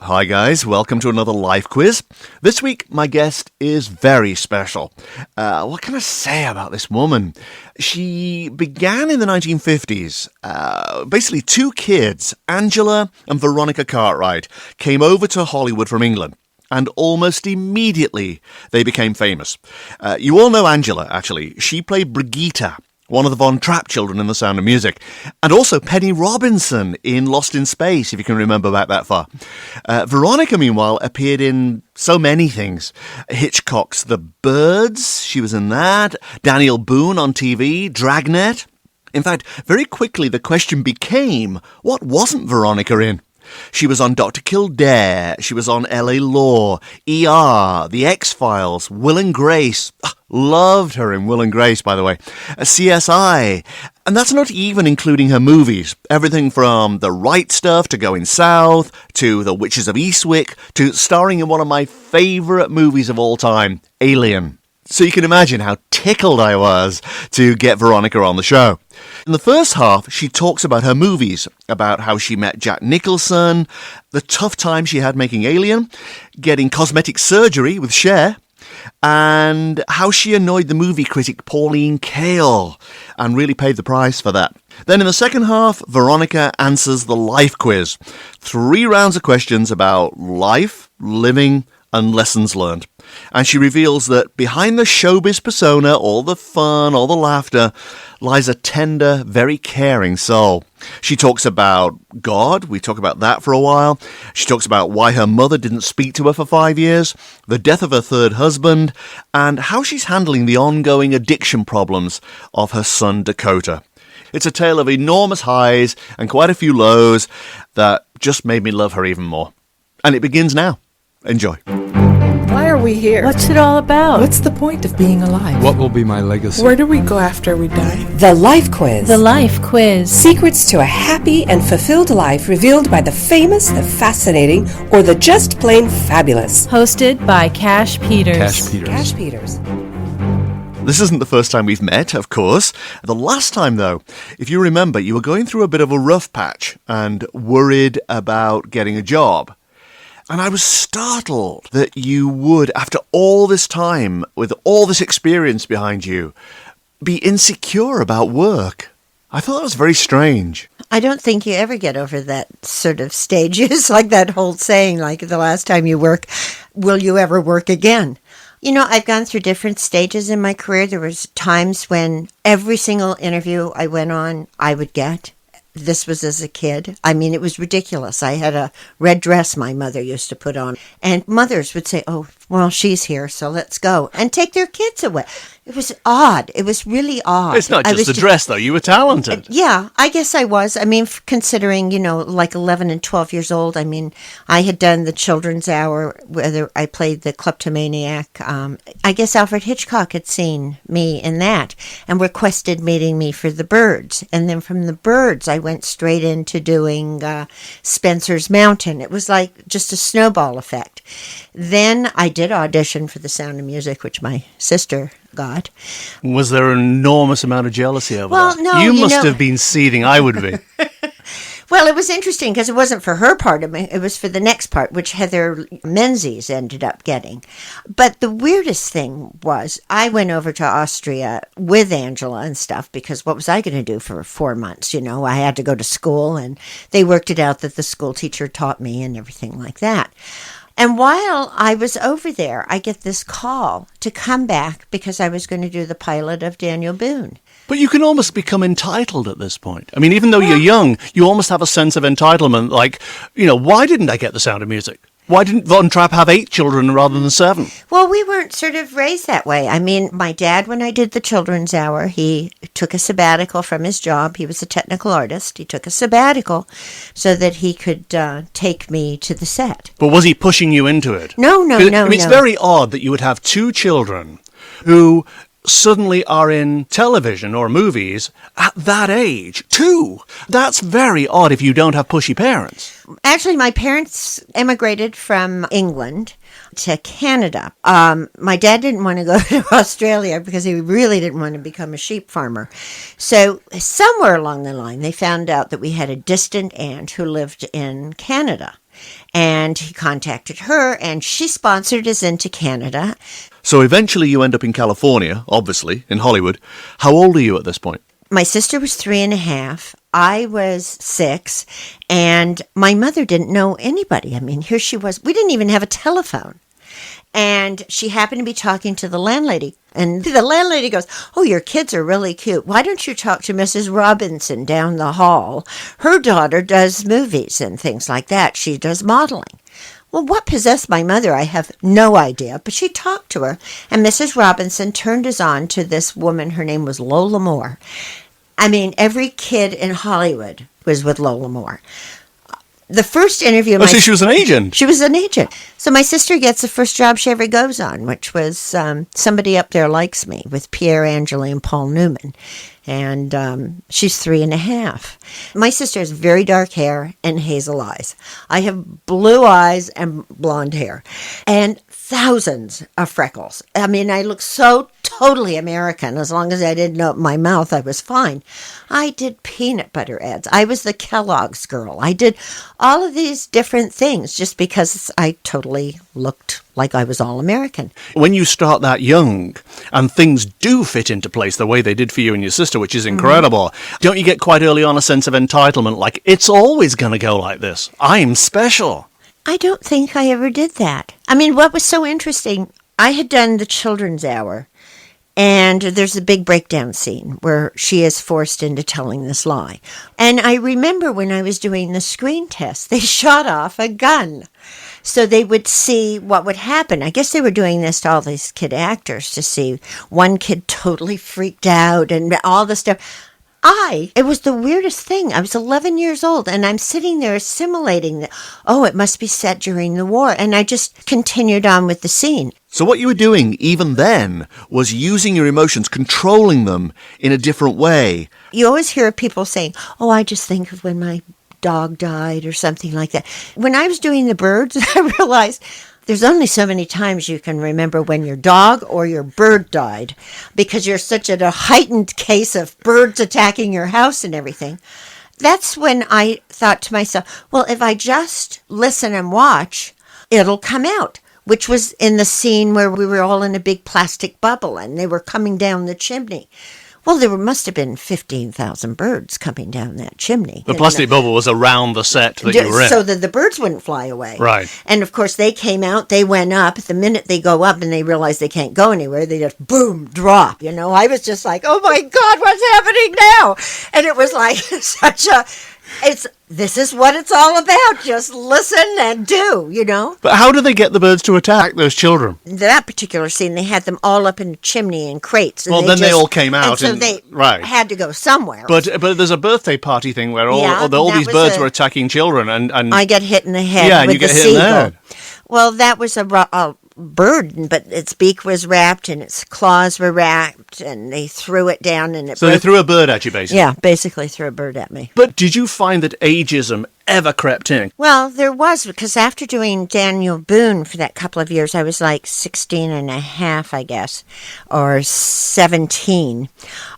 Hi guys, welcome to another life quiz. This week my guest is very special. What can I say about this woman? She began in the 1950s. Basically two kids, Angela and Veronica Cartwright, came over to Hollywood from England. And almost immediately they became famous. You all know Angela, actually. She played Brigitte, one of the Von Trapp children in The Sound of Music, and also Penny Robinson in Lost in Space, if you can remember back that far. Veronica, meanwhile, appeared in so many things. Hitchcock's The Birds, she was in that. Daniel Boone on TV, Dragnet. In fact, very quickly the question became, what wasn't Veronica in? She was on Dr. Kildare, she was on LA Law, ER, The X-Files, Will and Grace. Loved her in Will and Grace, by the way. CSI. And that's not even including her movies. Everything from The Right Stuff to Going South, to The Witches of Eastwick, to starring in one of my favourite movies of all time, Alien. So you can imagine how tickled I was to get Veronica on the show. In the first half, she talks about her movies, about how she met Jack Nicholson, the tough time she had making Alien, getting cosmetic surgery with Cher, and how she annoyed the movie critic Pauline Kael and really paid the price for that. Then in the second half, Veronica answers the life quiz. 3 rounds of questions about life, living, and lessons learned. And she reveals that behind the showbiz persona, all the fun, all the laughter, lies a tender, very caring soul. She talks about God. We talk about that for a while. She talks about why her mother didn't speak to her for 5 years, the death of her third husband, and how she's handling the ongoing addiction problems of her son Dakota. It's a tale of enormous highs and quite a few lows that just made me love her even more. And it begins now. Enjoy. Why are we here? What's it all about? What's the point of being alive? What will be my legacy? Where do we go after we die? The Life Quiz. The Life Quiz. Secrets to a happy and fulfilled life revealed by the famous, the fascinating, or the just plain fabulous. Hosted by Cash Peters. Cash Peters. This isn't the first time we've met, of course. The last time, though, if you remember, you were going through a bit of a rough patch and worried about getting a job. And I was startled that you would, after all this time, with all this experience behind you, be insecure about work. I thought that was very strange. I don't think you ever get over that sort of stage. It's like that whole saying, like the last time you work, will you ever work again? You know, I've gone through different stages in my career. There was times when every single interview I went on, I would get. This was as a kid. I mean, it was ridiculous. I had a red dress my mother used to put on. And mothers would say, oh, well, she's here, so let's go. And take their kids away. It was odd. It was really odd. It's not just the dress, though. You were talented. Yeah, I guess I was. I mean, considering, you know, like 11 and 12 years old, I mean, I had done the children's hour, whether I played the kleptomaniac. I guess Alfred Hitchcock had seen me in that and requested meeting me for The Birds. And then from The Birds, I went straight into doing Spencer's Mountain. It was like just a snowball effect. Then I did audition for The Sound of Music, which my sister got. Was there an enormous amount of jealousy over that? Well, no, you must have been seething. I would be. Well, it was interesting because it wasn't for her part of it. It was for the next part, which Heather Menzies ended up getting. But the weirdest thing was I went over to Austria with Angela and stuff because what was I going to do for 4 months? You know, I had to go to school and they worked it out that the school teacher taught me and everything like that. And while I was over there, I get this call to come back because I was going to do the pilot of Daniel Boone. But you can almost become entitled at this point. I mean, even though you're young, you almost have a sense of entitlement. Like, you know, why didn't I get The Sound of Music? Why didn't Von Trapp have 8 children rather than 7? Well, we weren't sort of raised that way. I mean, my dad, when I did the children's hour, he took a sabbatical from his job. He was a technical artist. He took a sabbatical so that he could take me to the set. But was he pushing you into it? No. I mean, it's very odd that you would have 2 children who suddenly are in television or movies at that age. 2! That's very odd if you don't have pushy parents. Actually, my parents emigrated from England to Canada. My dad didn't want to go to Australia because he really didn't want to become a sheep farmer. So somewhere along the line, they found out that we had a distant aunt who lived in Canada. And he contacted her, and she sponsored us into Canada. So eventually you end up in California, obviously, in Hollywood. How old are you at this point? My sister was 3.5. I was 6. And my mother didn't know anybody. I mean, here she was. We didn't even have a telephone. And she happened to be talking to the landlady. And the landlady goes, "Oh, your kids are really cute. Why don't you talk to Mrs. Robinson down the hall? Her daughter does movies and things like that. She does modeling." Well, what possessed my mother, I have no idea. But she talked to her. And Mrs. Robinson turned us on to this woman. Her name was Lola Moore. I mean, every kid in Hollywood was with Lola Moore. The first interview... Oh, so she was an agent? She was an agent. So my sister gets the first job she ever goes on, which was Somebody Up There Likes Me with Pierre Angeli and Paul Newman. And she's 3.5. My sister has very dark hair and hazel eyes. I have blue eyes and blonde hair. And thousands of freckles. I mean, I look so totally American. As long as I didn't open my mouth, I was fine. I did peanut butter ads. I was the Kellogg's girl. I did all of these different things just because I totally looked like I was all American. When you start that young and things do fit into place the way they did for you and your sister, which is incredible, don't you get quite early on a sense of entitlement, like, it's always going to go like this? I'm special. I don't think I ever did that. I mean, what was so interesting, I had done the children's hour, and there's a big breakdown scene where she is forced into telling this lie. And I remember when I was doing the screen test, they shot off a gun so they would see what would happen. I guess they were doing this to all these kid actors to see one kid totally freaked out and all the stuff. It was the weirdest thing. I was 11 years old, and I'm sitting there assimilating that, oh, it must be set during the war. And I just continued on with the scene. So what you were doing even then was using your emotions, controlling them in a different way. You always hear people saying, oh, I just think of when my dog died or something like that. When I was doing the birds, I realized there's only so many times you can remember when your dog or your bird died because you're such a heightened case of birds attacking your house and everything. That's when I thought to myself, well, if I just listen and watch, it'll come out, which was in the scene where we were all in a big plastic bubble and they were coming down the chimney. Well, there must have been 15,000 birds coming down that chimney. The plastic bubble was around the set that you were in. So that the birds wouldn't fly away. Right. And, of course, they came out, they went up. The minute they go up and they realize they can't go anywhere, they just, boom, drop. You know, I was just like, oh, my God, what's happening now? And it was like such a... This is what it's all about. Just listen and do, you know. But how do they get the birds to attack those children? That particular scene, they had them all up in a chimney in crates. Well, then they all came out. And so they had to go somewhere. But there's a birthday party thing where all these birds were attacking children. and I get hit in the head with the seagull. Well, that was a bird, but its beak was wrapped and its claws were wrapped, and they threw it down and it So they threw a bird at you, basically? Yeah, basically threw a bird at me. But did you find that ageism ever crept in? Well, there was, because after doing Daniel Boone for that couple of years, I was like 16 and a half, I guess, or 17.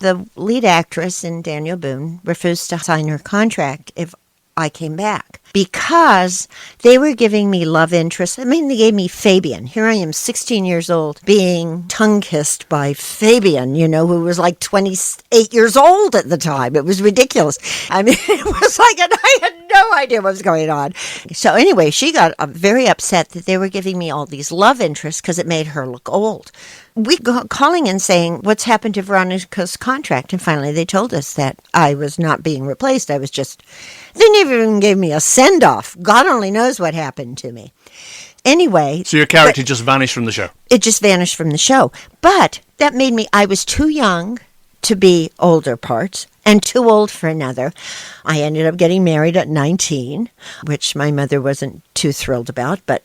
The lead actress in Daniel Boone refused to sign her contract if I came back because they were giving me love interest. I mean, they gave me Fabian. Here I am, 16 years old, being tongue-kissed by Fabian, you know, who was like 28 years old at the time. It was ridiculous. I mean, it was like, and I had no idea what was going on. So anyway, she got very upset that they were giving me all these love interests because it made her look old. We got calling and saying, what's happened to Veronica's contract? And finally they told us that I was not being replaced. I was just, they never even gave me a send-off. God only knows what happened to me. Anyway. So your character just vanished from the show? It just vanished from the show. But that made me, I was too young to be older parts and too old for another. I ended up getting married at 19, which my mother wasn't too thrilled about. But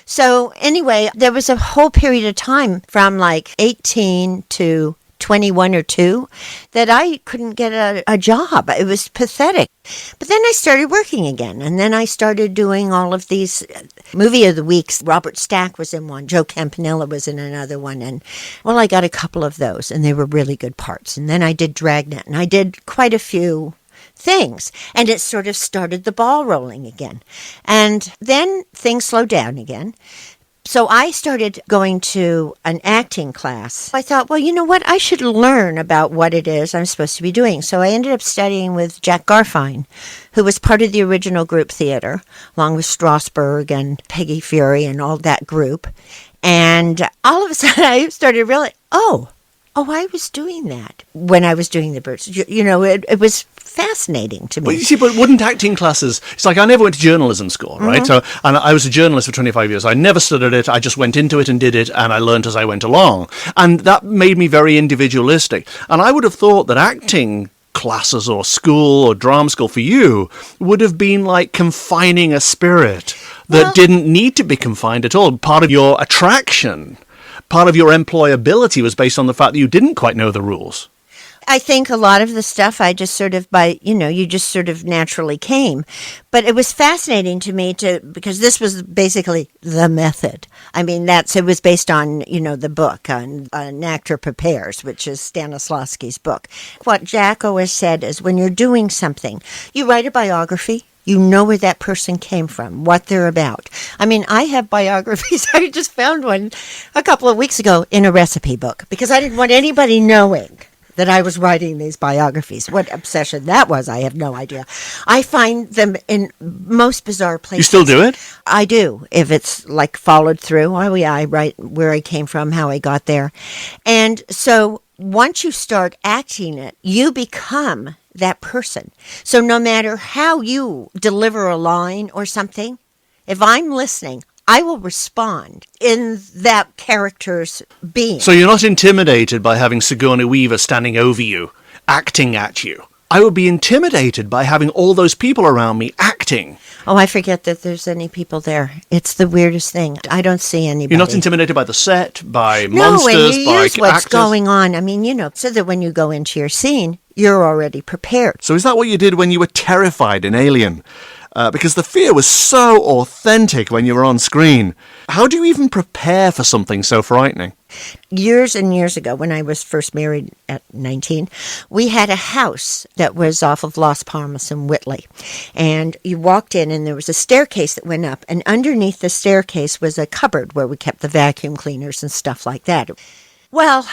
so anyway, there was a whole period of time from like 18 to 21 or 2 that I couldn't get a job. It was pathetic. But then I started working again, and then I started doing all of these movie of the weeks. Robert Stack was in one, Joe Campanella was in another one, and well, I got a couple of those, and they were really good parts. And then I did Dragnet, and I did quite a few things. And it sort of started the ball rolling again. And then things slowed down again. So I started going to an acting class. I thought, well, you know what? I should learn about what it is I'm supposed to be doing. So I ended up studying with Jack Garfine, who was part of the original group theater, along with Strasberg and Peggy Fury and all that group. And all of a sudden I started realizing, oh, I was doing that when I was doing the birds. It was fascinating to me. Well, you see, but wouldn't acting classes... It's like I never went to journalism school, right? So, and I was a journalist for 25 years. I never studied it. I just went into it and did it, and I learned as I went along. And that made me very individualistic. And I would have thought that acting classes or school or drama school for you would have been like confining a spirit that didn't need to be confined at all. Part of your attraction, part of your employability was based on the fact that you didn't quite know the rules. I think a lot of the stuff I just sort of you just sort of naturally came. But it was fascinating to me because this was basically the method. I mean, it was based on, the book, on An Actor Prepares, which is Stanislavski's book. What Jack always said is when you're doing something, you write a biography. You know where that person came from, what they're about. I mean, I have biographies. I just found one a couple of weeks ago in a recipe book because I didn't want anybody knowing that I was writing these biographies. What obsession that was, I have no idea. I find them in most bizarre places. You still do it? I do, if it's like followed through. Oh yeah, I write where I came from, how I got there. And so once you start acting it, you become that person. So no matter how you deliver a line or something, if I'm listening, I will respond in that character's being. So you're not intimidated by having Sigourney Weaver standing over you, acting at you. I would be intimidated by having all those people around me acting. Oh, I forget that there's any people there. It's the weirdest thing. I don't see anybody. You're not intimidated by the set, by no, monsters, and you by use what's actors? going on. I mean, so that when you go into your scene, you're already prepared. So is that what you did when you were terrified in Alien? Because the fear was so authentic when you were on screen. How do you even prepare for something so frightening? Years and years ago, when I was first married at 19, we had a house that was off of Las Palmas and Whitley. And you walked in and there was a staircase that went up. And underneath the staircase was a cupboard where we kept the vacuum cleaners and stuff like that. Well,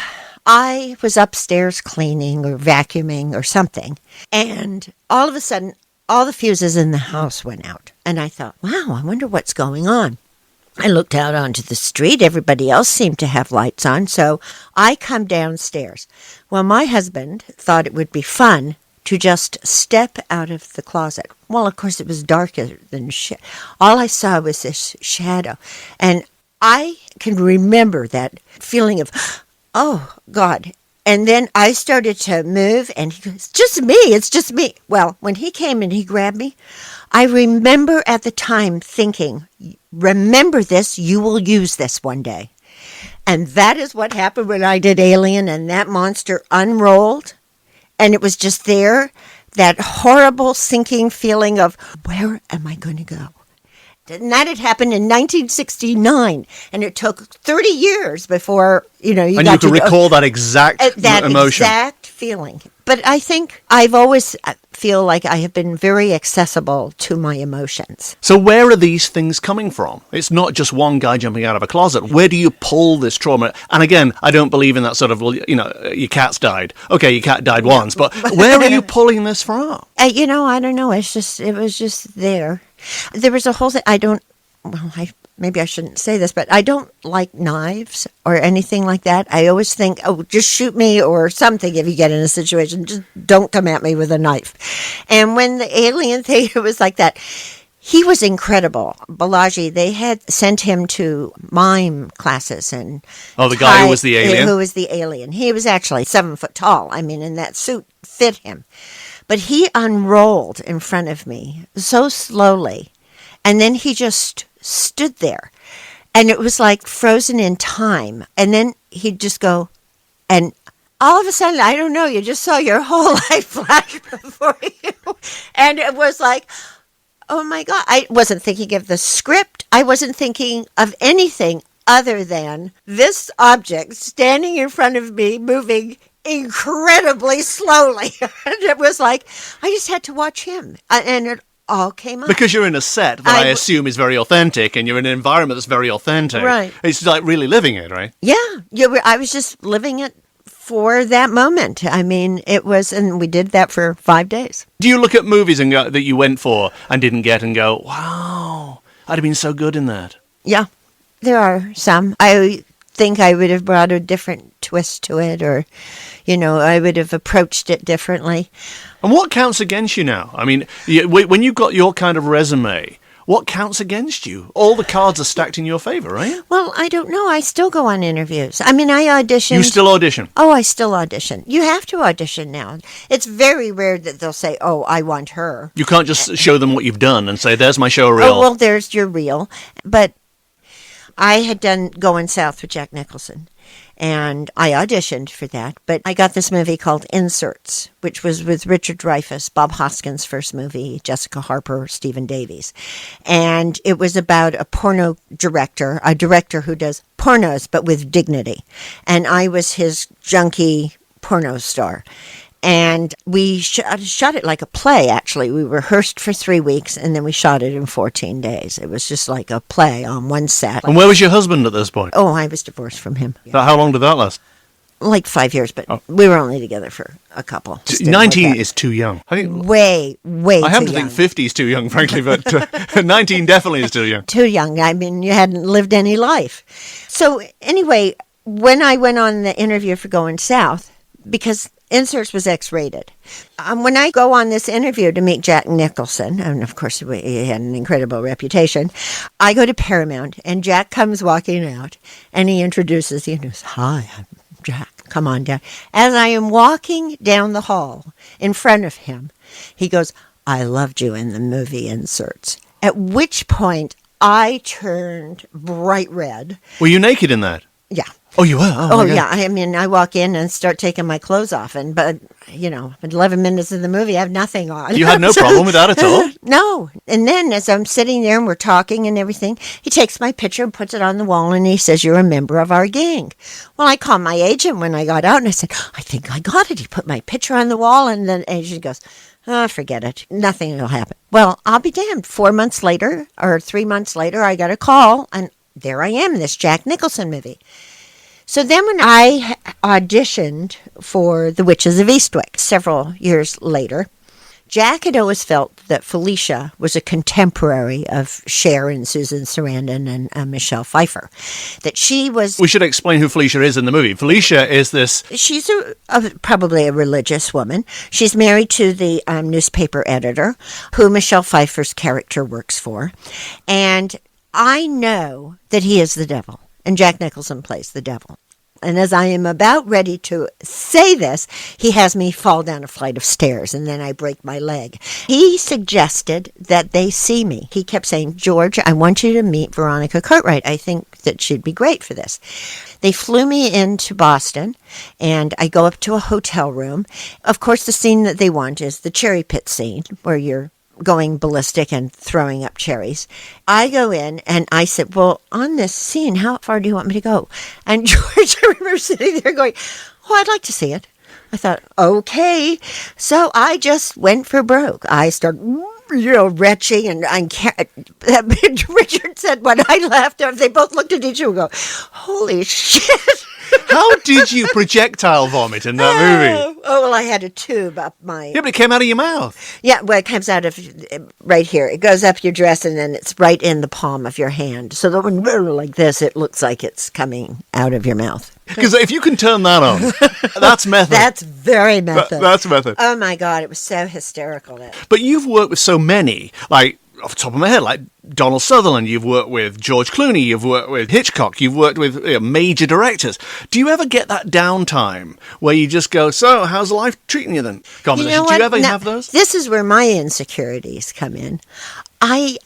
I was upstairs cleaning or vacuuming or something. And all of a sudden, all the fuses in the house went out. And I thought, wow, I wonder what's going on. I looked out onto the street. Everybody else seemed to have lights on. So I come downstairs. Well, my husband thought it would be fun to just step out of the closet. Well, of course, it was darker than shit. All I saw was this shadow. And I can remember that feeling of, oh, God. And then I started to move, and he goes, it's just me. Well, when he came and he grabbed me, I remember at the time thinking, remember this, you will use this one day. And that is what happened when I did Alien, and that monster unrolled, and it was just there, that horrible sinking feeling of, where am I going to go? And that had happened in 1969, and it took 30 years before, you got to recall that exact emotion. That exact feeling. But I think I've always feel like I have been very accessible to my emotions. So where are these things coming from? It's not just one guy jumping out of a closet. Where do you pull this trauma? And again, I don't believe in that sort of, your cat's died. Okay, your cat died once, but where are you pulling this from? I don't know. It was just there. There was a whole thing. Maybe I shouldn't say this, but I don't like knives or anything like that. I always think, oh, just shoot me or something if you get in a situation. Just don't come at me with a knife. And when the Alien thing was like that, he was incredible. Balaji, they had sent him to mime classes. And the guy who was the alien? Who was the alien. He was actually 7 foot tall. I mean, and that suit fit him. But he unrolled in front of me so slowly, and then he just stood there, and it was like frozen in time. And then he'd just go, and all of a sudden, I don't know, you just saw your whole life flash before you, and it was like, oh my God. I wasn't thinking of the script. I wasn't thinking of anything other than this object standing in front of me, moving incredibly slowly. And it was like, I just had to watch him. And it all came up. Because you're in a set that I assume is very authentic, and you're in an environment that's very authentic. Right. It's like really living it, right? Yeah. I was just living it for that moment. I mean, it was, and we did that for 5 days. Do you look at movies and go, that you went for and didn't get and go, wow, I'd have been so good in that? Yeah, there are some. I think I would have brought a different twist to it, or, I would have approached it differently. And what counts against you now? I mean, when you've got your kind of resume, what counts against you? All the cards are stacked in your favor, right? Well, I don't know. I still go on interviews. I mean, I audition. You still audition? Oh, I still audition. You have to audition now. It's very rare that they'll say, oh, I want her. You can't just show them what you've done and say, there's my show reel. Oh, well, there's your reel. But I had done Going South with Jack Nicholson, and I auditioned for that. But I got this movie called Inserts, which was with Richard Dreyfuss, Bob Hoskins' first movie, Jessica Harper, Stephen Davies. And it was about a porno director, a director who does pornos but with dignity. And I was his junkie porno star. And we shot it like a play, actually. We rehearsed for 3 weeks, and then we shot it in 14 days. It was just like a play on one set. And where was your husband at this point? Oh, I was divorced from him. How long did that last? Like 5 years, but we were only together for a couple. 19 is too young. I think way I happen to think 50 is too young, frankly, but 19 definitely is too young. Too young. I mean, you hadn't lived any life. So anyway, when I went on the interview for Going South, because Inserts was X-rated. When I go on this interview to meet Jack Nicholson, and of course he had an incredible reputation, I go to Paramount, and Jack comes walking out, and he introduces you and goes, "Hi, I'm Jack, come on down." As I am walking down the hall in front of him, he goes, "I loved you in the movie Inserts." At which point I turned bright red. Were you naked in that? Yeah. Oh, you were? Oh yeah. I mean, I walk in and start taking my clothes off, but 11 minutes of the movie, I have nothing on. You had no problem with that at all? No. And then as I'm sitting there and we're talking and everything, he takes my picture and puts it on the wall, and he says, "You're a member of our gang." Well, I called my agent when I got out, and I said, "I think I got it." He put my picture on the wall, and the agent goes, "Oh, forget it. Nothing will happen." Well, I'll be damned. 4 months later, or 3 months later, I got a call, and there I am in this Jack Nicholson movie. So then when I auditioned for The Witches of Eastwick several years later, Jack had always felt that Felicia was a contemporary of Cher and Susan Sarandon and Michelle Pfeiffer. That she was... We should explain who Felicia is in the movie. Felicia is this... She's probably a religious woman. She's married to the newspaper editor who Michelle Pfeiffer's character works for. And I know that he is the devil. And Jack Nicholson plays the devil. And as I am about ready to say this, he has me fall down a flight of stairs, and then I break my leg. He suggested that they see me. He kept saying, "George, I want you to meet Veronica Cartwright. I think that she'd be great for this." They flew me into Boston, and I go up to a hotel room. Of course, the scene that they want is the cherry pit scene, where you're going ballistic and throwing up cherries. I go in and I said, "Well, on this scene, how far do you want me to go?" And George, I remember sitting there going, "Oh, I'd like to see it." I thought, okay. So I just went for broke. I started, retching, and Richard said when I left, they both looked at each other and go, "Holy shit." How did you projectile vomit in that movie? Oh, well, I had a tube up my... Yeah, but it came out of your mouth. Yeah, well, it comes out of right here. It goes up your dress, and then it's right in the palm of your hand. So that when you're like this, it looks like it's coming out of your mouth. Because if you can turn that on, that's method. That's very method. That's method. Oh, my God, it was so hysterical. But you've worked with so many, like, off the top of my head, like Donald Sutherland, you've worked with George Clooney, you've worked with Hitchcock, you've worked with major directors. Do you ever get that downtime where you just go, "So, how's life treating you then?" Conversation. Do you ever have those? This is where my insecurities come in.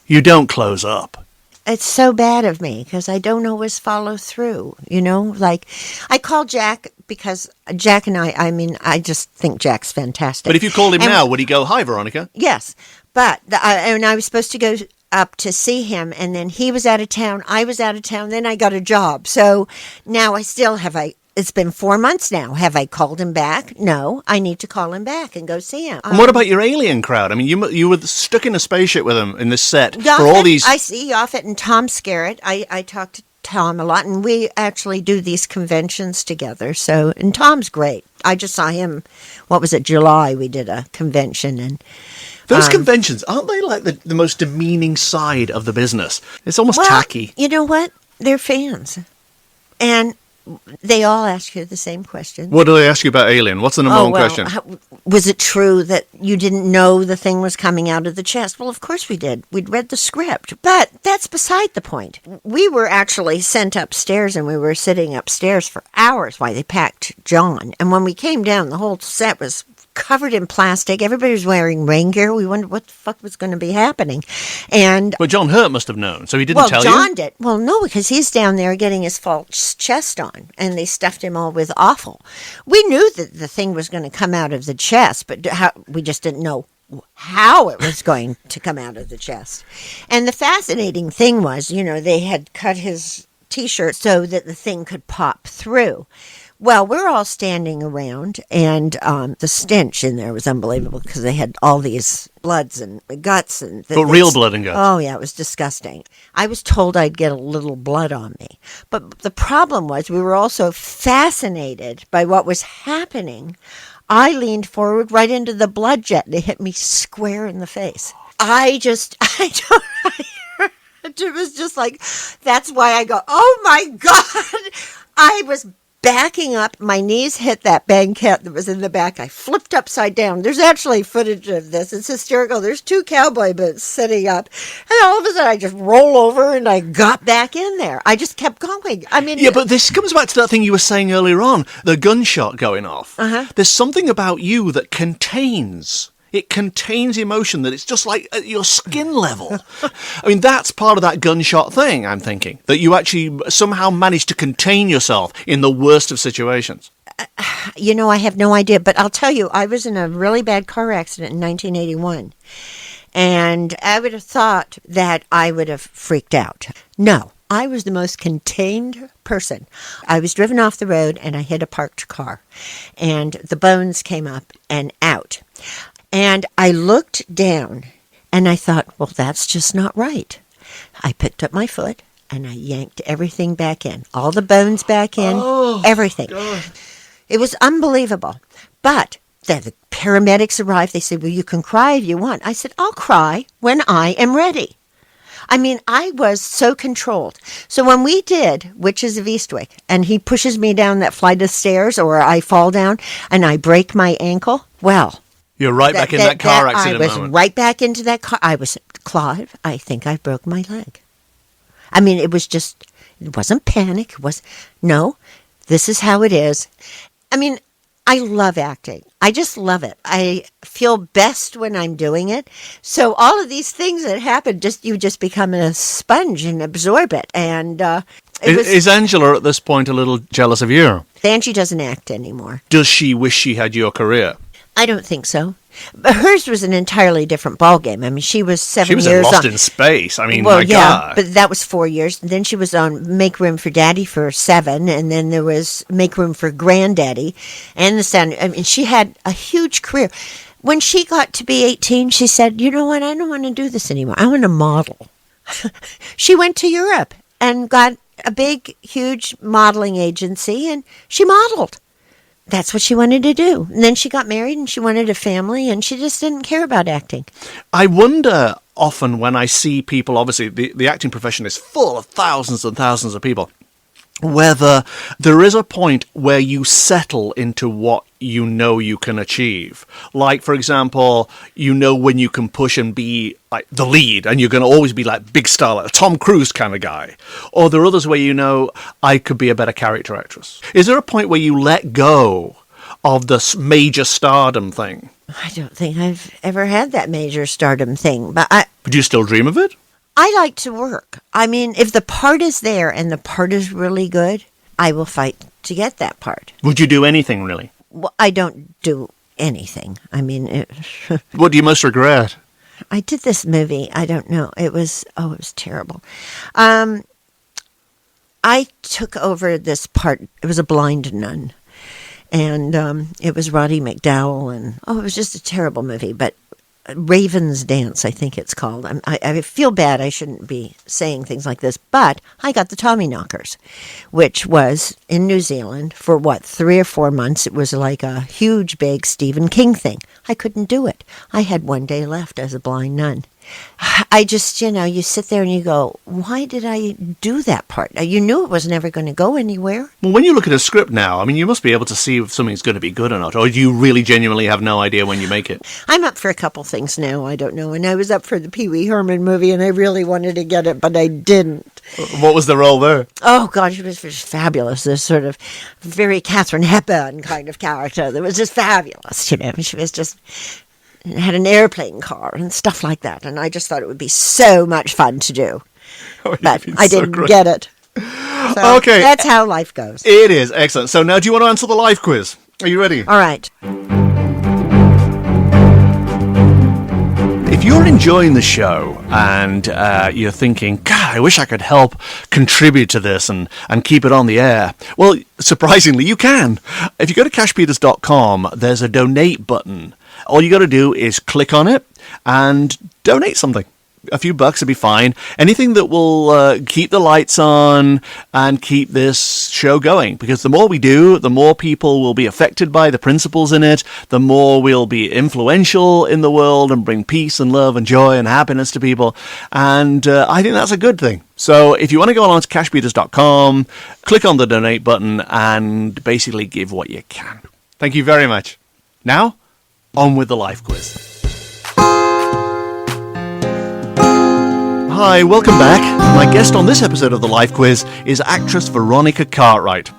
You don't close up. It's so bad of me because I don't always follow through, Like, I call Jack because Jack and I just think Jack's fantastic. But if you called him now, would he go, "Hi, Veronica"? Yes. But I was supposed to go up to see him, and then he was out of town, I was out of town, then I got a job. So now I still have it's been 4 months now. Have I called him back? No, I need to call him back and go see him. And what about your alien crowd? I mean, you were stuck in a spaceship with him in this set for all these... I see Yoffit and Tom Skerritt. I talk to Tom a lot, and we actually do these conventions together. So, and Tom's great. I just saw him, July, we did a convention. And those conventions, aren't they like the most demeaning side of the business? It's almost tacky. You know what? They're fans. And they all ask you the same question. What do they ask you about Alien? What's the number one question? Was it true that you didn't know the thing was coming out of the chest? Well, of course we did. We'd read the script. But that's beside the point. We were actually sent upstairs, and we were sitting upstairs for hours while they packed John. And when we came down, the whole set was covered in plastic. Everybody was wearing rain gear. We wondered what the fuck was going to be happening. And But John Hurt must have known, so he didn't tell you? Well, John did. Well, no, because he's down there getting his false chest on, and they stuffed him all with offal. We knew that the thing was going to come out of the chest, but we just didn't know how it was going to come out of the chest. And the fascinating thing was, they had cut his T-shirt so that the thing could pop through. Well, we're all standing around, and the stench in there was unbelievable because they had all these bloods and guts. But real blood and guts. Oh, yeah, it was disgusting. I was told I'd get a little blood on me. But the problem was we were all so fascinated by what was happening. I leaned forward right into the blood jet, and it hit me square in the face. It was just like, that's why I go, oh, my God. I was backing up, my knees hit that banquette that was in the back. I flipped upside down. There's actually footage of this. It's hysterical. There's 2 cowboy boots sitting up, and all of a sudden I just roll over and I got back in there. I just kept going. I mean, yeah, but this comes back to that thing you were saying earlier on, the gunshot going off. There's something about you that contains emotion that it's just like at your skin level. I mean, that's part of that gunshot thing, I'm thinking, that you actually somehow managed to contain yourself in the worst of situations. I have no idea, but I'll tell you, I was in a really bad car accident in 1981, and I would have thought that I would have freaked out. No. I was the most contained person. I was driven off the road, and I hit a parked car, and the bones came up and out. And I looked down, and I thought, well, that's just not right. I picked up my foot, and I yanked everything back in. All the bones back in, everything. God. It was unbelievable. But the paramedics arrived. They said, well, you can cry if you want. I said, I'll cry when I am ready. I mean, I was so controlled. So when we did Witches of Eastwick, and he pushes me down that flight of stairs, or I fall down, and I break my ankle, well... You're right back in that car accident moment. I was right back into that car. Clive, I think I broke my leg. I mean, it wasn't panic. No, this is how it is. I mean, I love acting. I just love it. I feel best when I'm doing it. So all of these things that happen, you just become a sponge and absorb it. And is Angela at this point a little jealous of you? Angie doesn't act anymore. Does she wish she had your career? I don't think so. But hers was an entirely different ballgame. I mean, she was 7 years on. She was Lost in Space. I mean, my God. But that was 4 years. And then she was on Make Room for Daddy for 7. And then there was Make Room for Granddaddy. And The Sound. I mean, she had a huge career. When she got to be 18, she said, you know what? I don't want to do this anymore. I want to model. She went to Europe and got a big, huge modeling agency. And she modeled. That's what she wanted to do. And then she got married and she wanted a family and she just didn't care about acting. I wonder often when I see people, obviously the acting profession is full of thousands and thousands of people, whether there is a point where you settle into what you know you can achieve. Like, for example, when you can push and be like the lead and you're going to always be like big star, like a Tom Cruise kind of guy. Or there are others where I could be a better character actress. Is there a point where you let go of the major stardom thing? I don't think I've ever had that major stardom thing. But do you still dream of it? I like to work. I mean, if the part is there and the part is really good, I will fight to get that part. Would you do anything, really? Well, I don't do anything. I mean... What do you most regret? I did this movie. I don't know. It was terrible. I took over this part. It was a blind nun. And it was Roddy McDowall. And, it was just a terrible movie. But Raven's Dance, I think it's called. I feel bad I shouldn't be saying things like this, but I got the Tommyknockers, which was in New Zealand for 3 or 4 months. It was like a huge, big Stephen King thing. I couldn't do it. I had 1 day left as a blind nun. I just, you sit there and you go, why did I do that part? You knew it was never going to go anywhere. Well, when you look at a script now, I mean, you must be able to see if something's going to be good or not, or do you really genuinely have no idea when you make it? I'm up for a couple things now, I don't know. And I was up for the Pee Wee Herman movie, and I really wanted to get it, but I didn't. What was the role there? Oh, gosh, it was just fabulous. This sort of very Katharine Hepburn kind of character that was just fabulous, She was just... had an airplane car and stuff like that. And I just thought it would be so much fun to do. But I didn't get it. So okay. That's how life goes. It is. Excellent. So now do you want to answer the life quiz? Are you ready? All right. If you're enjoying the show and you're thinking, God, I wish I could help contribute to this and keep it on the air, well, surprisingly, you can. If you go to cashpeters.com, there's a donate button. All you got to do is click on it and donate something. A few bucks would be fine. Anything that will keep the lights on and keep this show going. Because the more we do, the more people will be affected by the principles in it, the more we'll be influential in the world and bring peace and love and joy and happiness to people. And I think that's a good thing. So if you want to go along to cashpeters.com, click on the donate button and basically give what you can. Thank you very much. Now, on with the life quiz. Hi, welcome back. My guest on this episode of the Life Quiz is actress Veronica Cartwright.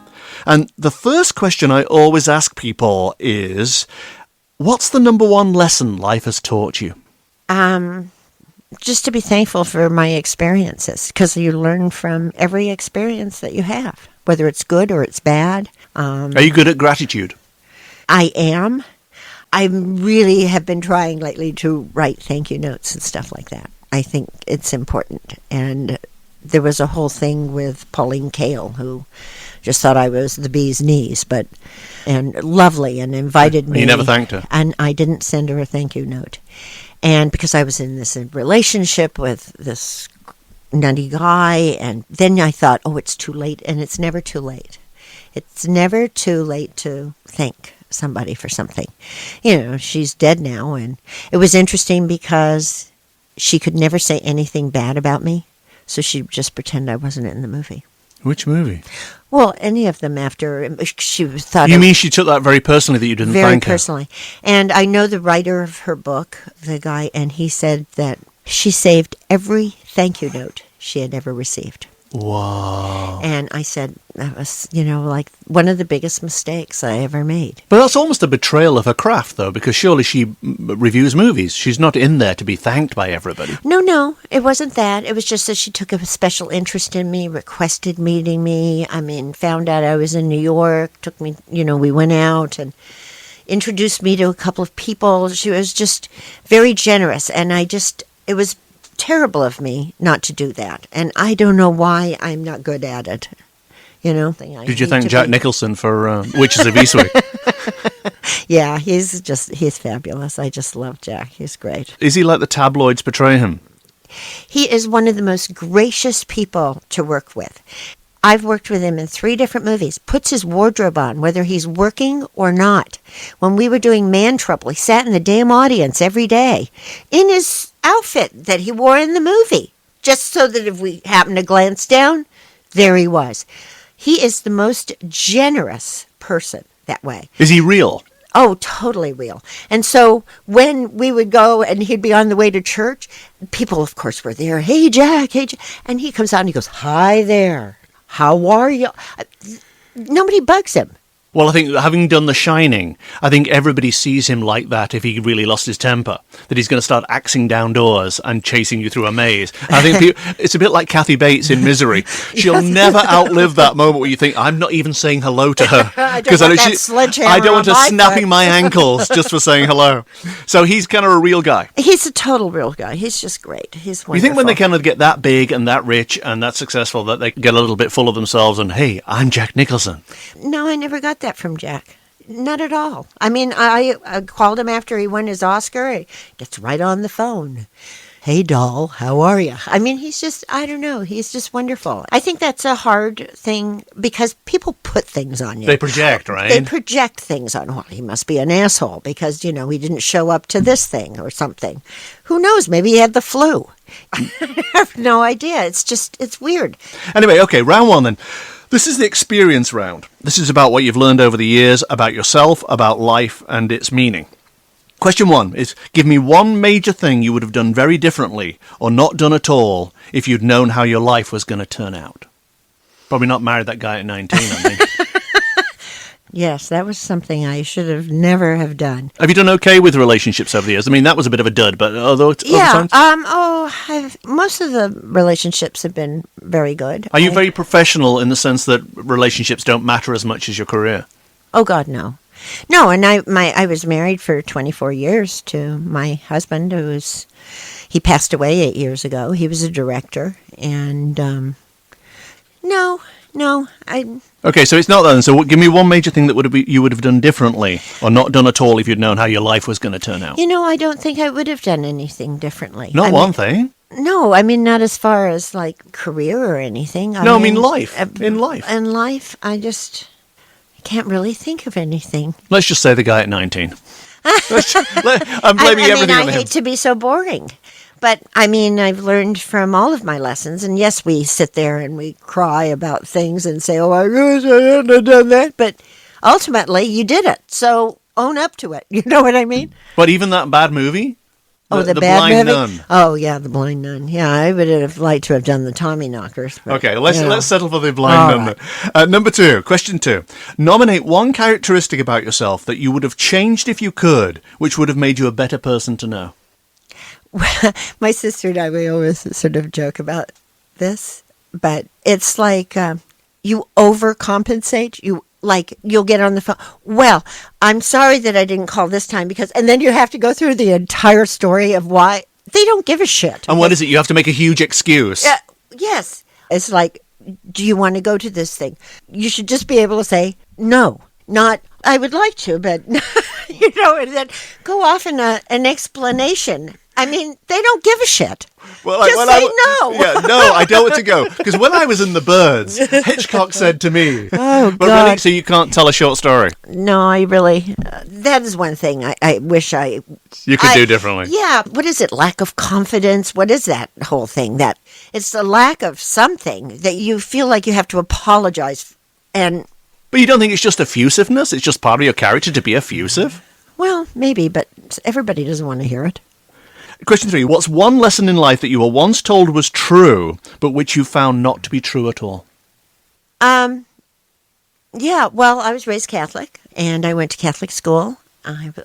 And the first question I always ask people is, what's the number one lesson life has taught you? Just to be thankful for my experiences, because you learn from every experience that you have, whether it's good or it's bad. Are you good at gratitude? I am. I really have been trying lately to write thank you notes and stuff like that. I think it's important. And there was a whole thing with Pauline Kael, who just thought I was the bee's knees, and lovely, and invited me. You never thanked her. And I didn't send her a thank you note. And because I was in this relationship with this nutty guy, and then I thought, it's too late, and it's never too late. It's never too late to thank somebody for something. She's dead now, and it was interesting because she could never say anything bad about me, so she'd just pretend I wasn't in the movie. Which movie? Well, any of them after she thought... You mean she took that very personally that you didn't thank her? Very personally. And I know the writer of her book, the guy, and he said that she saved every thank you note she had ever received. Wow. And I said, that was, like one of the biggest mistakes I ever made. But that's almost a betrayal of her craft, though, because surely she reviews movies. She's not in there to be thanked by everybody. No, it wasn't that. It was just that she took a special interest in me, requested meeting me. Found out I was in New York, took me, we went out and introduced me to a couple of people. She was just very generous, and it was terrible of me not to do that, and I don't know why I'm not good at it. Did you thank Jack Nicholson for Witches of Eastwick? Yeah, he's fabulous. I just love Jack. He's great. Is he like the tabloids portray him? He is one of the most gracious people to work with. I've worked with him in 3 different movies. Puts his wardrobe on, whether he's working or not. When we were doing Man Trouble, he sat in the damn audience every day in his outfit that he wore in the movie, just so that if we happened to glance down, there he was. He is the most generous person that way. Is he real? Oh, totally real. And so when we would go and he'd be on the way to church, people, of course, were there. Hey, Jack, hey, Jack. And he comes out and he goes, hi there. How are you? Nobody bugs him. Well, I think having done The Shining, I think everybody sees him like that if he really lost his temper, that he's going to start axing down doors and chasing you through a maze. I think it's a bit like Kathy Bates in Misery. She'll never outlive that moment where you think, I'm not even saying hello to her. I don't want her snapping my ankles just for saying hello. So he's kind of a real guy. He's a total real guy. He's just great. He's wonderful. You think when they kind of get that big and that rich and that successful that they get a little bit full of themselves and, hey, I'm Jack Nicholson? No, I never got that from Jack. Not at all. I mean, I called him after he won his Oscar. He gets right on the phone. Hey, doll, how are you? I mean, he's just, I don't know, he's just wonderful. I think that's a hard thing because people put things on you. They project, right? They project things on, well, he must be an asshole because, he didn't show up to this thing or something. Who knows? Maybe he had the flu. I have no idea. It's weird. Anyway, okay, round one then. This is the experience round. This is about what you've learned over the years, about yourself, about life, and its meaning. Question one is, give me one major thing you would have done very differently or not done at all if you'd known how your life was going to turn out. Probably not married that guy at 19, I think. Yes, that was something I should have never have done. Have you done okay with relationships over the years? I mean, that was a bit of a dud, but other times? Most of the relationships have been very good. Are you very professional in the sense that relationships don't matter as much as your career? Oh, God, no. No, and I was married for 24 years to my husband, he passed away 8 years ago. He was a director, and no, Okay, so it's not that. So give me one major thing that you would have done differently or not done at all if you'd known how your life was going to turn out. I don't think I would have done anything differently. Not one thing. No, I mean, not as far as, career or anything. I mean life. In life. In life, I can't really think of anything. Let's just say the guy at 19. I'm blaming everything on him. I hate to be so boring. But, I mean, I've learned from all of my lessons. And yes, we sit there and we cry about things and say, oh, my gosh, I shouldn't have done that. But ultimately, you did it. So own up to it. You know what I mean? But even that bad movie? The bad Blind movie? Nun. Oh, yeah, The Blind Nun. Yeah, I would have liked to have done the Tommy Knockers. But, okay, let's settle for The Blind Nun. Right. Number two, question two. Nominate one characteristic about yourself that you would have changed if you could, which would have made you a better person to know. My sister and I, we always sort of joke about this, but it's like you overcompensate. You'll get on the phone. Well, I'm sorry that I didn't call this time and then you have to go through the entire story of why they don't give a shit. And what is it? You have to make a huge excuse. Yes. It's like, do you want to go to this thing? You should just be able to say, no, not, I would like to, but, and then go off in an explanation. I mean, they don't give a shit. Well, just say no. Yeah, no, I don't want to go. Because when I was in The Birds, Hitchcock said to me, oh, God. But really, so you can't tell a short story? No, I really, that is one thing I wish you could do differently. Yeah, what is it? Lack of confidence? What is that whole thing? That it's the lack of something that you feel like you have to apologize. But you don't think it's just effusiveness? It's just part of your character to be effusive? Well, maybe, but everybody doesn't want to hear it. Question three. What's one lesson in life that you were once told was true, but which you found not to be true at all? Yeah, well, I was raised Catholic, and I went to Catholic school,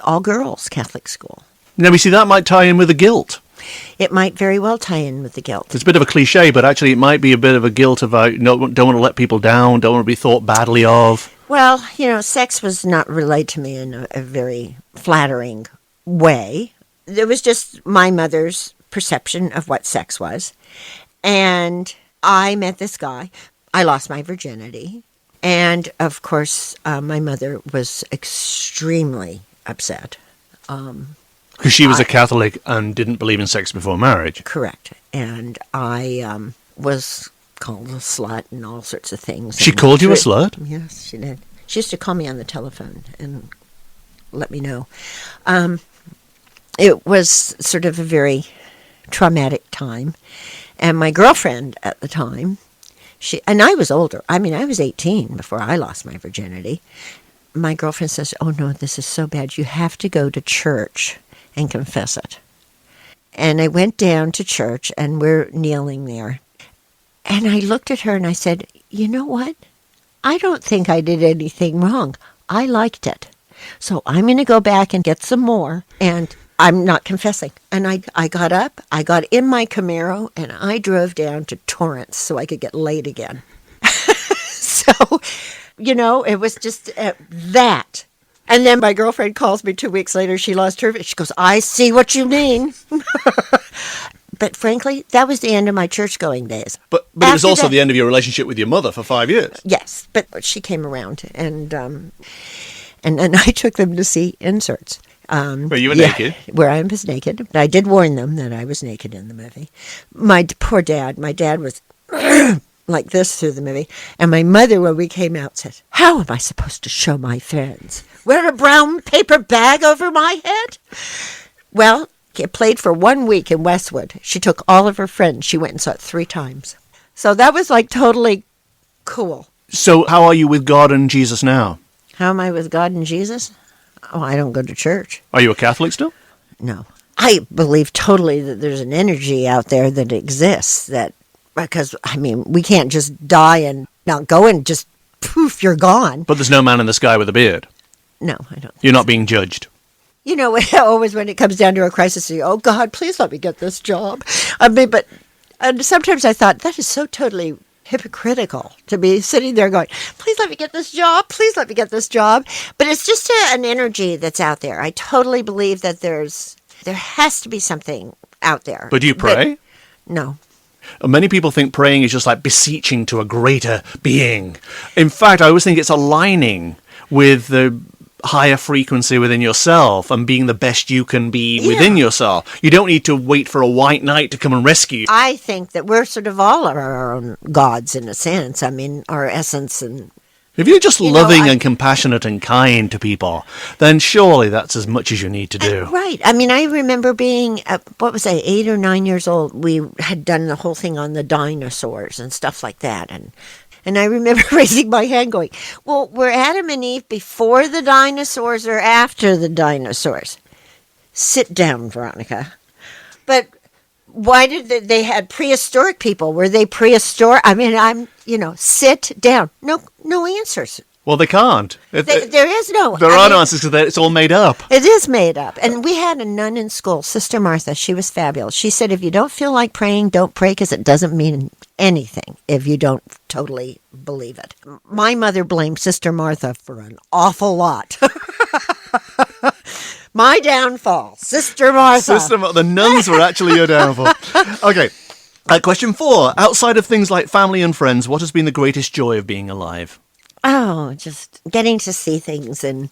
all girls Catholic school. Now, we see that might tie in with the guilt. It might very well tie in with the guilt. It's a bit of a cliche, but actually it might be a bit of a guilt of, don't want to let people down, don't want to be thought badly of. Well, sex was not relayed to me in a very flattering way. It was just my mother's perception of what sex was. And I met this guy. I lost my virginity. And, of course, my mother was extremely upset. Because she was a Catholic and didn't believe in sex before marriage. Correct. And I was called a slut and all sorts of things. She called you a slut? Yes, she did. She used to call me on the telephone and let me know. It was sort of a very traumatic time. And my girlfriend at the time, and I was older. I mean, I was 18 before I lost my virginity. My girlfriend says, oh, no, this is so bad. You have to go to church and confess it. And I went down to church, and we're kneeling there. And I looked at her, and I said, you know what? I don't think I did anything wrong. I liked it. So I'm going to go back and get some more. And I'm not confessing. And I got up, I got in my Camaro, and I drove down to Torrance so I could get laid again. So, it was just that. And then my girlfriend calls me 2 weeks later. She lost her. She goes, I see what you mean. But frankly, that was the end of my church-going days. But it was also the end of your relationship with your mother for 5 years. Yes, but she came around, and then I took them to see Inserts. Where you were naked? Where I was naked. I did warn them that I was naked in the movie. My poor dad. My dad was like this through the movie. And my mother, when we came out, said, how am I supposed to show my friends? Wear a brown paper bag over my head? Well, it played for 1 week in Westwood. She took all of her friends. She went and saw it 3 times. So that was like totally cool. So how are you with God and Jesus now? How am I with God and Jesus? Oh, I don't go to church. Are you a Catholic still? No. I believe totally that there's an energy out there that exists because, we can't just die and not go and just poof, you're gone. But there's no man in the sky with a beard. No, I don't. You're not being judged. Always when it comes down to a crisis, oh, God, please let me get this job. And sometimes I thought, that is so totally hypocritical to be sitting there going, please let me get this job. Please let me get this job. But it's just an energy that's out there. I totally believe that there has to be something out there. But do you pray? No. Many people think praying is just like beseeching to a greater being. In fact, I always think it's aligning with the higher frequency within yourself and being the best you can be within yourself. You don't need to wait for a white knight to come and rescue you. I think that we're sort of all our own gods in a sense. Our essence. And if you're just loving and compassionate and kind to people, then surely that's as much as you need to do. Right. I remember being, 8 or 9 years old. We had done the whole thing on the dinosaurs and stuff like that. And I remember raising my hand going, well, were Adam and Eve before the dinosaurs or after the dinosaurs? Sit down, Veronica. But why did they had prehistoric people? Were they prehistoric? Sit down. No answers. Well, they can't. There is no. There are no answers because it's all made up. It is made up. And we had a nun in school, Sister Martha. She was fabulous. She said, if you don't feel like praying, don't pray because it doesn't mean anything if you don't totally believe it. My mother blamed Sister Martha for an awful lot. My downfall, Sister Martha. The nuns were actually your downfall. Okay. Question 4. Outside of things like family and friends, what has been the greatest joy of being alive? Oh, just getting to see things and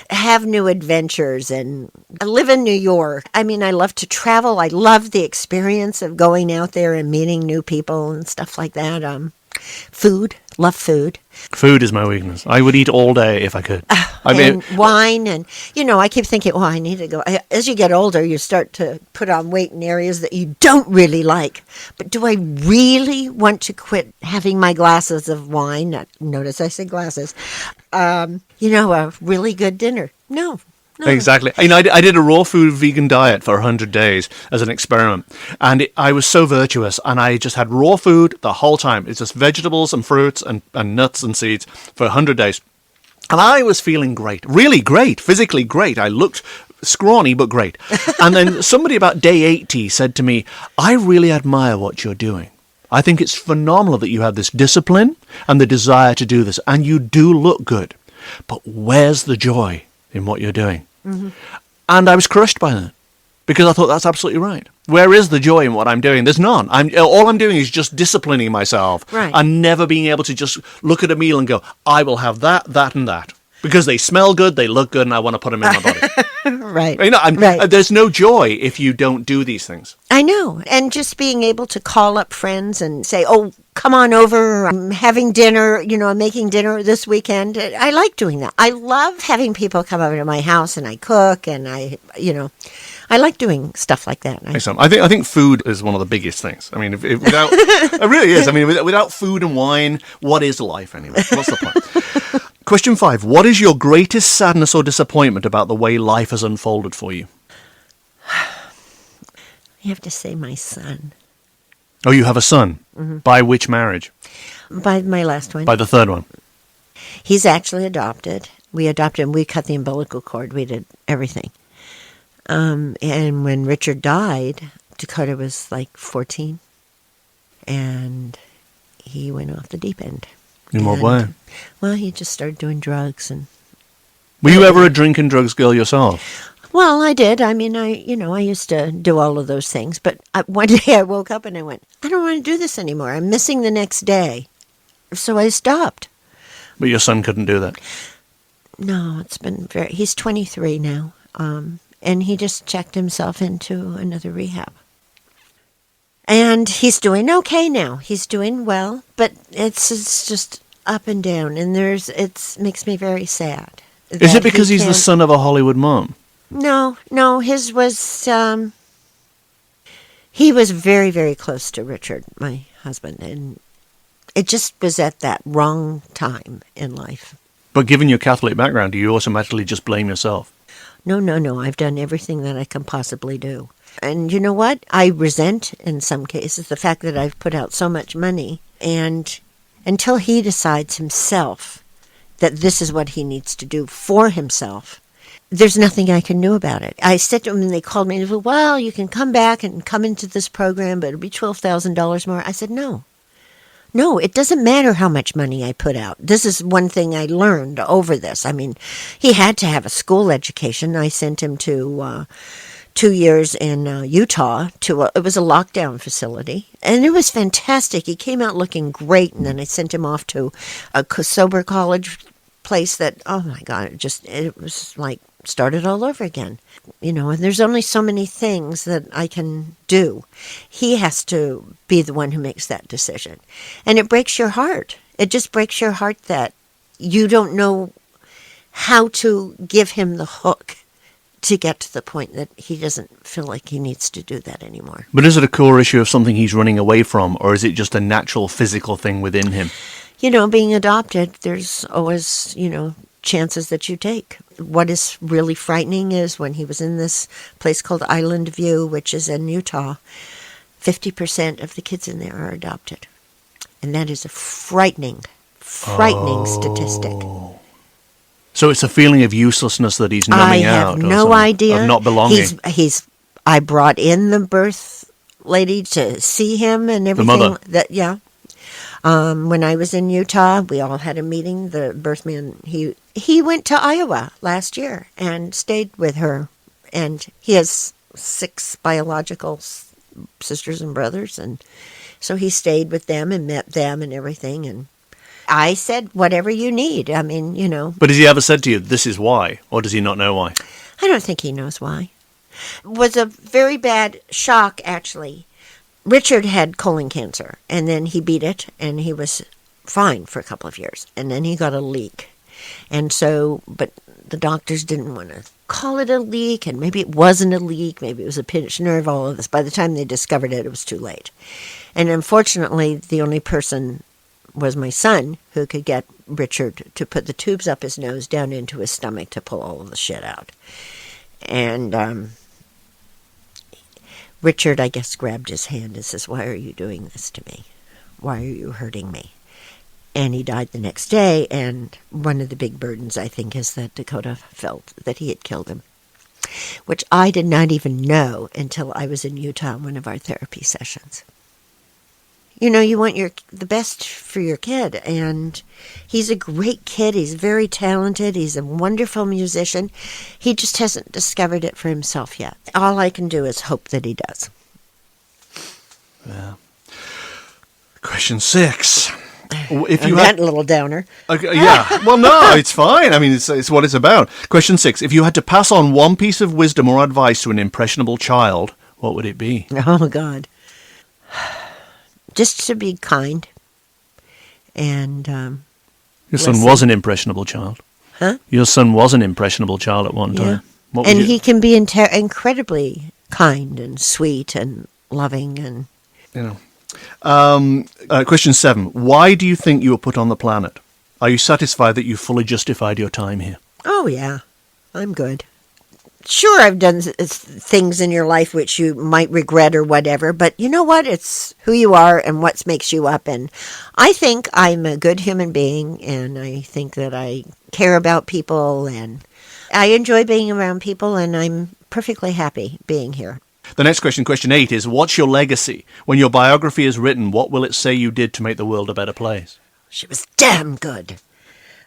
have new adventures and live in New York. I love to travel. I love the experience of going out there and meeting new people and stuff like that. Food. Love food. Food is my weakness. I would eat all day if I could. Wine and, I keep thinking, I need to go. As you get older, you start to put on weight in areas that you don't really like. But do I really want to quit having my glasses of wine? Notice I said glasses. A really good dinner. No. Exactly. I did a raw food vegan diet for 100 days as an experiment. And I was so virtuous. And I just had raw food the whole time. It's just vegetables and fruits and nuts and seeds for 100 days. And I was feeling great. Really great. Physically great. I looked scrawny, but great. And then somebody about day 80 said to me, I really admire what you're doing. I think it's phenomenal that you have this discipline and the desire to do this. And you do look good. But where's the joy in what you're doing? Mm-hmm. And I was crushed by that because I thought that's absolutely right. Where is the joy in what I'm doing? There's none. All I'm doing is just disciplining myself and never being able to just look at a meal and go, I will have that, that, and that. Because they smell good, they look good, and I want to put them in my body. Right. Right. There's no joy if you don't do these things. I know. And just being able to call up friends and say, oh, come on over. I'm having dinner, I'm making dinner this weekend. I like doing that. I love having people come over to my house and I cook and I like doing stuff like that. Excellent. I think food is one of the biggest things. Without it really is. Without food and wine, what is life anyway? What's the point? Question 5. What is your greatest sadness or disappointment about the way life has unfolded for you? You have to say my son. Oh, you have a son? Mm-hmm. By which marriage? By my last one. By the third one? He's actually adopted. We adopted him. We cut the umbilical cord. We did everything. And when Richard died, Dakota was like 14. And he went off the deep end. In what way? Well, he just started doing drugs. And were you ever a drink and drugs girl yourself? well, I did. I mean, I used to do all of those things. But one day I woke up and I went, I don't want to do this anymore. I'm missing the next day. So I stopped. But your son couldn't do that. No, it's been he's 23 now. And he just checked himself into another rehab. And he's doing okay now. He's doing well, but it's just up and down, and it makes me very sad. Is it because he's the son of a Hollywood mom? No, his was, he was very, very close to Richard, my husband, and it just was at that wrong time in life. But given your Catholic background, do you automatically just blame yourself? No, I've done everything that I can possibly do. And you know what? I resent, in some cases, the fact that I've put out so much money, and until he decides himself that this is what he needs to do for himself, there's nothing I can do about it. I said to him, and they called me, and they said, well, you can come back and come into this program, but it'll be $12,000 more. I said, no, it doesn't matter how much money I put out. This is one thing I learned over this. I mean, he had to have a school education. I sent him to 2 years in Utah. It was a lockdown facility, and it was fantastic. He came out looking great, and then I sent him off to a sober college place that, oh my God, it was like started all over again. And there's only so many things that I can do. He has to be the one who makes that decision. And it breaks your heart. It just breaks your heart that you don't know how to give him the hook to get to the point that he doesn't feel like he needs to do that anymore. But is it a core issue of something he's running away from, or is it just a natural physical thing within him? Being adopted, there's always, chances that you take. What is really frightening is when he was in this place called Island View, which is in Utah, 50% of the kids in there are adopted. And that is a frightening statistic. So it's a feeling of uselessness that he's numbing out. I have no idea. Of not belonging. I brought in the birth lady to see him and everything. The mother. Yeah. When I was in Utah, we all had a meeting. The birth man, he went to Iowa last year and stayed with her. And he has 6 biological sisters and brothers. And so he stayed with them and met them and everything. And I said, whatever you need. I mean, But has he ever said to you, this is why? Or does he not know why? I don't think he knows why. It was a very bad shock, actually. Richard had colon cancer, and then he beat it, and he was fine for a couple of years. And then he got a leak. And so, but the doctors didn't want to call it a leak, and maybe it wasn't a leak, maybe it was a pinched nerve, all of this. By the time they discovered it, it was too late. And unfortunately, the only person was my son who could get Richard to put the tubes up his nose, down into his stomach to pull all of the shit out. And Richard, I guess, grabbed his hand and says, why are you doing this to me? Why are you hurting me? And he died the next day, and one of the big burdens, I think, is that Dakota felt that he had killed him, which I did not even know until I was in Utah in one of our therapy sessions. You want the best for your kid, and he's a great kid. He's very talented. He's a wonderful musician. He just hasn't discovered it for himself yet. All I can do is hope that he does. Yeah. Question 6. If you that little downer. Okay, yeah. Well, no, it's fine. I mean, it's what it's about. Question 6. If you had to pass on one piece of wisdom or advice to an impressionable child, what would it be? Oh, God. Just to be kind. And your son was an impressionable child. Huh? Your son was an impressionable child at one time. Yeah. And he can be incredibly kind and sweet and loving. And Question 7. Why do you think you were put on the planet? Are you satisfied that you fully justified your time here? Oh, yeah. I'm good. Sure, I've done things in your life which you might regret or whatever, but you know what? It's who you are and what makes you up. And I think I'm a good human being, and I think that I care about people, and I enjoy being around people, and I'm perfectly happy being here. The next question, question 8, is what's your legacy? When your biography is written, what will it say you did to make the world a better place? She was damn good.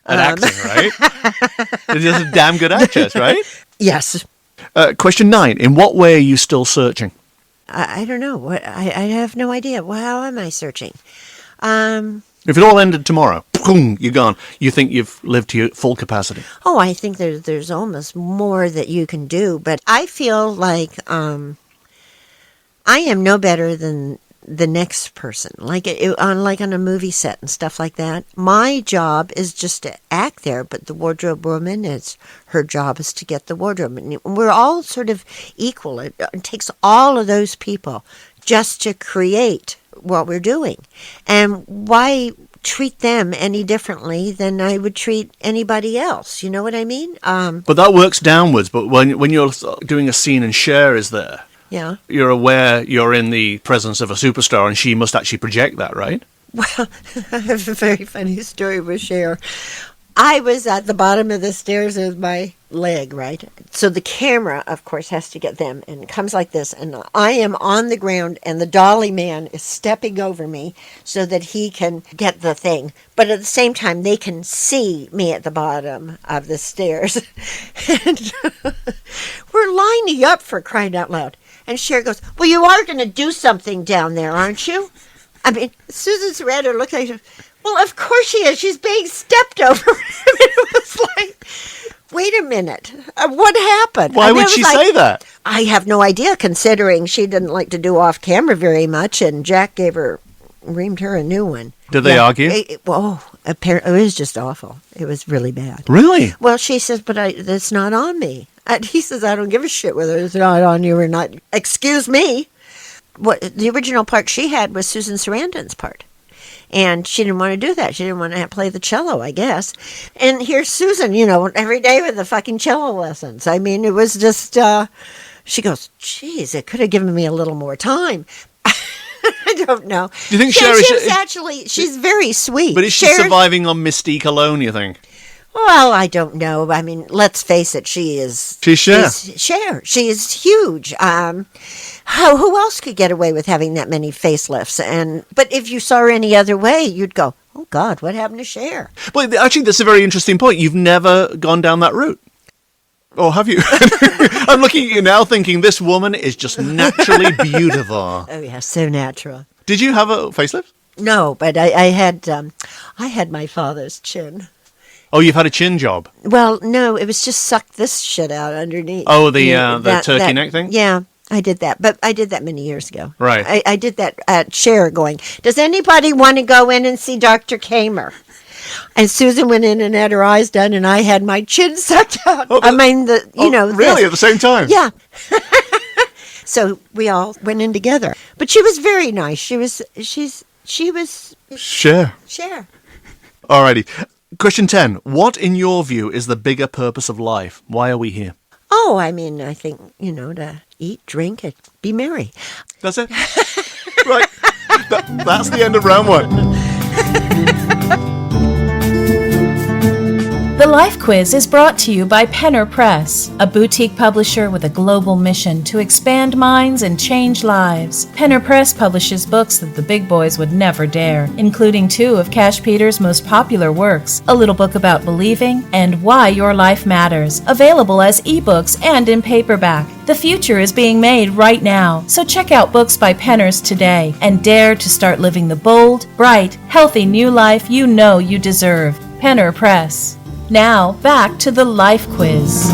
At acting, right? She's just a damn good actress, right? Yes. Question 9, in what way are you still searching? I don't know. What I have no idea. Well, how am I searching? If it all ended tomorrow, boom, you're gone. You think you've lived to your full capacity? Oh, I think there's almost more that you can do, but I feel like I am no better than the next person. Like on a movie set and stuff like that. My job is just to act there, but the wardrobe woman, her job is to get the wardrobe. And we're all sort of equal. It takes all of those people just to create what we're doing. And why treat them any differently than I would treat anybody else? You know what I mean? But that works downwards. But when you're doing a scene and Cher is there, yeah, you're aware you're in the presence of a superstar, and she must actually project that, right? Well, I have a very funny story with Cher. I was at the bottom of the stairs with my leg, right? So the camera, of course, has to get them, and it comes like this, and I am on the ground, and the dolly man is stepping over me so that he can get the thing. But at the same time, they can see me at the bottom of the stairs. And we're lining up, for crying out loud. And Cher goes, well, you are going to do something down there, aren't you? I mean, Susan Sarandon looked at her. Well, of course she is. She's being stepped over. It was like, wait a minute. What happened? Why would she say that? I have no idea, considering she didn't like to do off camera very much, and Jack reamed her a new one. Did they argue? Apparently, it was just awful. It was really bad. Really? Well, she says, but it's not on me. And he says, I don't give a shit whether it's not on you or not. Excuse me. What the original part she had was Susan Sarandon's part. And she didn't want to do that. She didn't want to play the cello, I guess. And here's Susan, every day with the fucking cello lessons. I mean, it was just, she goes, geez, it could have given me a little more time. I don't know. Do you think she's very sweet. But is she surviving on mystique alone, you think? Well, I don't know. I mean, let's face it, she's Cher. She is huge. Who else could get away with having that many facelifts? But if you saw her any other way, you'd go, oh, God, what happened to Cher? Well, actually, that's a very interesting point. You've never gone down that route. Or have you? I'm looking at you now thinking this woman is just naturally beautiful. Oh, yeah, so natural. Did you have a facelift? No, but I had my father's chin. Oh, you've had a chin job? Well, no, it was just suck this shit out underneath. Oh, the turkey neck thing? Yeah, I did that. But I did that many years ago. Right. I did that at Cher going, does anybody want to go in and see Dr. Kamer? And Susan went in and had her eyes done, and I had my chin sucked out. Oh, really? This. At the same time? Yeah. So we all went in together. But she was very nice. She was Cher. Alrighty. Question 10. What, in your view, is the bigger purpose of life? Why are we here? Oh, I mean, I think, to eat, drink, and be merry. That's it? Right. That's the end of round 1. The Life Quiz is brought to you by Penner Press, a boutique publisher with a global mission to expand minds and change lives. Penner Press publishes books that the big boys would never dare, including 2 of Cash Peter's most popular works, A Little Book About Believing and Why Your Life Matters, available as ebooks and in paperback. The future is being made right now, so check out books by Penners today and dare to start living the bold, bright, healthy new life you know you deserve. Penner Press. Now, back to the Life Quiz.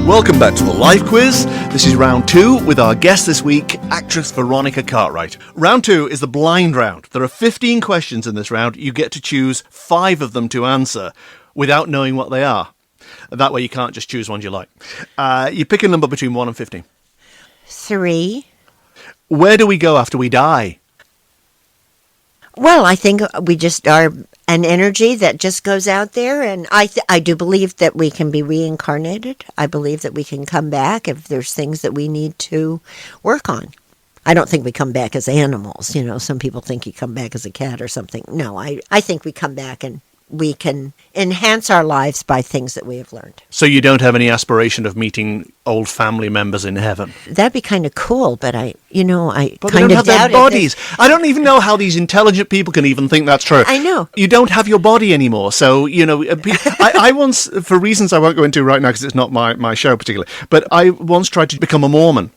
Welcome back to the Life Quiz. This is round 2 with our guest this week, actress Veronica Cartwright. Round 2 is the blind round. There are 15 questions in this round. You get to choose 5 of them to answer without knowing what they are. That way you can't just choose ones you like. You pick a number between 1 and 15. 3. Where do we go after we die? Well, I think we just are an energy that just goes out there, and I do believe that we can be reincarnated. I believe that we can come back if there's things that we need to work on. I don't think we come back as animals. Some people think you come back as a cat or something. No, I think we come back and we can enhance our lives by things that we have learned. So you don't have any aspiration of meeting old family members in heaven? That'd be kind of cool, but I But they kind don't of have their doubt bodies. I don't even know how these intelligent people can even think that's true. I know. You don't have your body anymore. So, I once, for reasons I won't go into right now because it's not my show particularly, but I once tried to become a Mormon.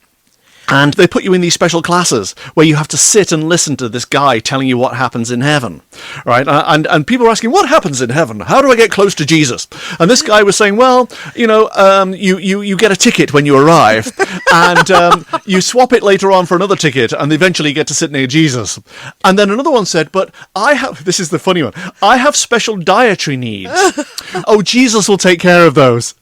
And they put you in these special classes where you have to sit and listen to this guy telling you what happens in heaven, right? And people are asking, what happens in heaven? How do I get close to Jesus? And this guy was saying, well, you get a ticket when you arrive, and you swap it later on for another ticket, and eventually you get to sit near Jesus. And then another one said, but this is the funny one, I have special dietary needs. Oh, Jesus will take care of those.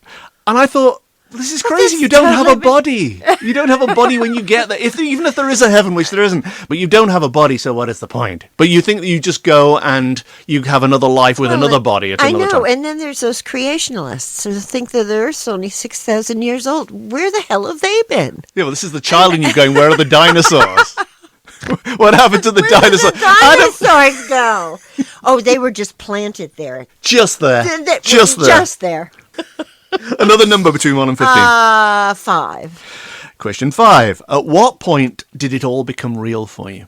And I thought, this is crazy. You don't have a body. You don't have a body when you get there. Even if there is a heaven, which there isn't, but you don't have a body, so what is the point? But you think that you just go and you have another life with another body at another time. And then there's those creationalists who think that the Earth's only 6,000 years old. Where the hell have they been? Yeah, well, this is the child in you going, where are the dinosaurs? What happened to the dinosaurs? Where did the dinosaurs go? Oh, they were just planted there. Just there. Just there. Another number between 1 and 15. 5. Question 5. At what point did it all become real for you?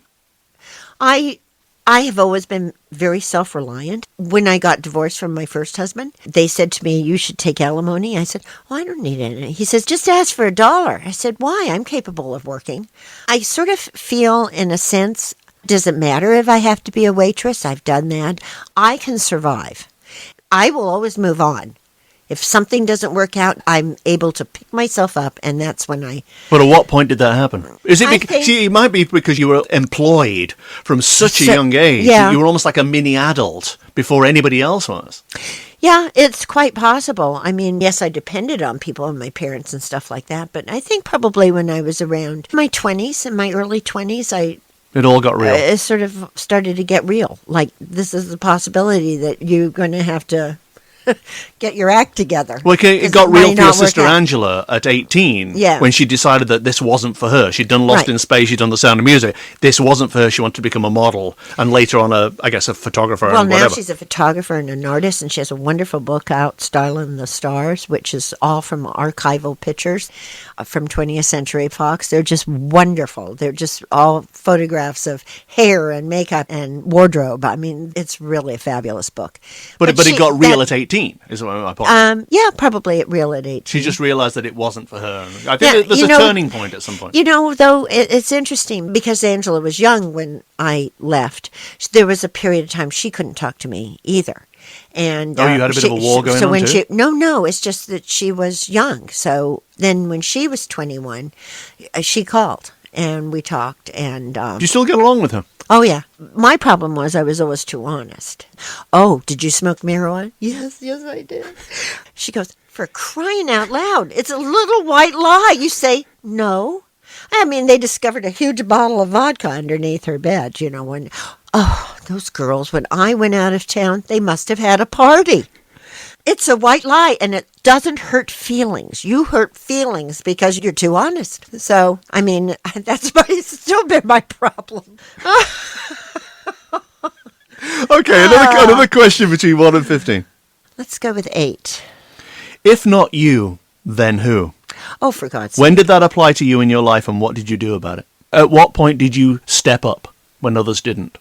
I have always been very self-reliant. When I got divorced from my first husband, they said to me, you should take alimony. I said, well, I don't need any. He says, just ask for $1. I said, why? I'm capable of working. I sort of feel, in a sense, does it matter if I have to be a waitress? I've done that. I can survive. I will always move on. If something doesn't work out, I'm able to pick myself up, and that's when I... But at what point did that happen? It might be because you were employed from such a young age. Yeah. You were almost like a mini adult before anybody else was. Yeah, it's quite possible. I mean, yes, I depended on people and my parents and stuff like that, but I think probably when I was around my 20s, in my early 20s, it all got real. It sort of started to get real. Like, this is the possibility that you're going to have to get your act together. Well, it got real for your sister Angela at 18 when she decided that this wasn't for her. She'd done Lost in Space, she'd done The Sound of Music. This wasn't for her. She wanted to become a model and later on a photographer and whatever. Well, now she's a photographer and an artist, and she has a wonderful book out, Starlin' the Stars, which is all from archival pictures from 20th Century Fox. They're just wonderful. They're just all photographs of hair and makeup and wardrobe. I mean, it's really a fabulous book. But it got real at 18. Is my point. Yeah, probably real at 18. She just realised that it wasn't for her. I think there's a turning point at some point. Though, it's interesting because Angela was young when I left. There was a period of time she couldn't talk to me either. And you had a bit of a war going on too? No, it's just that she was young. So then when she was 21, she called and we talked. And do you still get along with her? Oh, yeah. My problem was I was always too honest. Oh, did you smoke marijuana? Yes, I did. She goes, for crying out loud, it's a little white lie. You say, no. I mean, they discovered a huge bottle of vodka underneath her bed, when, those girls, when I went out of town, they must have had a party. It's a white lie, and it doesn't hurt feelings. You hurt feelings because you're too honest. So, I mean, it's still been my problem. Okay, another question between 1 and 15. Let's go with 8. If not you, then who? Oh, for God's sake. When did that apply to you in your life, and what did you do about it? At what point did you step up when others didn't?